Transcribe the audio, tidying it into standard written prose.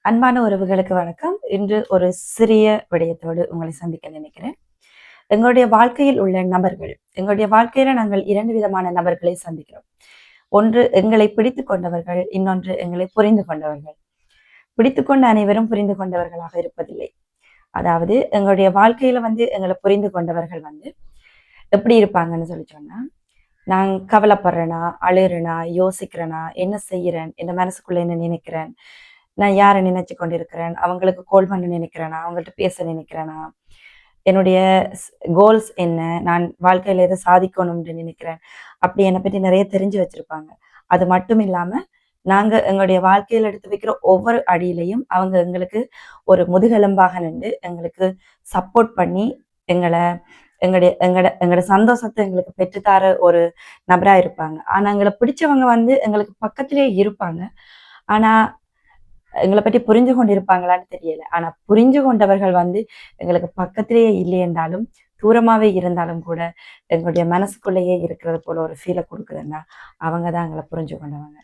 அன்பான உறவுகளுக்கு வணக்கம். இன்று ஒரு சிறிய விடயத்தோடு உங்களை சந்திக்க நினைக்கிறேன். எங்களுடைய வாழ்க்கையில் உள்ள நபர்கள், எங்களுடைய வாழ்க்கையில நாங்கள் 2 விதமான நபர்களை சந்திக்கிறோம். ஒன்று எங்களை பிடித்துக் கொண்டவர்கள், இன்னொன்று எங்களை புரிந்து கொண்டவர்கள். பிடித்துக்கொண்ட அனைவரும் புரிந்து கொண்டவர்களாக இருப்பதில்லை. அதாவது எங்களுடைய வாழ்க்கையில எங்களை புரிந்து கொண்டவர்கள் எப்படி இருப்பாங்கன்னு சொன்னா, நான் கவலைப்படுறேனா, அழுறேனா, யோசிக்கிறேனா, என்ன செய்யறேன், என் மனசுக்குள்ள என்ன நினைக்கிறேன், நான் யாரை நினைச்சு கொண்டிருக்கிறேன், அவங்களுக்கு கால் பண்ண நினைக்கிறேனா, அவங்கள்ட்ட பேச நினைக்கிறேனா, என்னுடைய கோல்ஸ் என்ன, நான் வாழ்க்கையில எதை சாதிக்கணும்னு நினைக்கிறேன், அப்படி என்னை பற்றி நிறைய தெரிஞ்சு வச்சிருப்பாங்க. அது மட்டும் இல்லாம நாங்க எங்களுடைய வாழ்க்கையில எடுத்து வைக்கிற ஒவ்வொரு அடியிலையும் அவங்க எங்களுக்கு ஒரு முதுகெலும்பாக நின்று எங்களுக்கு சப்போர்ட் பண்ணி எங்களை எங்களோட சந்தோஷத்தை எங்களுக்கு பெற்றுத்தார ஒரு நபரா இருப்பாங்க. ஆனா எங்களை பிடிச்சவங்க எங்களுக்கு பக்கத்திலே இருப்பாங்க. ஆனா எங்களை பற்றி புரிஞ்சு கொண்டு இருப்பாங்களான்னு தெரியல. ஆனா புரிஞ்சு கொண்டவர்கள் எங்களுக்கு பக்கத்திலேயே இல்லை என்றாலும் தூரமாவே இருந்தாலும் கூட எங்களுடைய மனசுக்குள்ளேயே இருக்கிறது போல ஒரு ஃபீலை கொடுக்குதுன்னா அவங்க தான் எங்களை புரிஞ்சு கொண்டவங்க.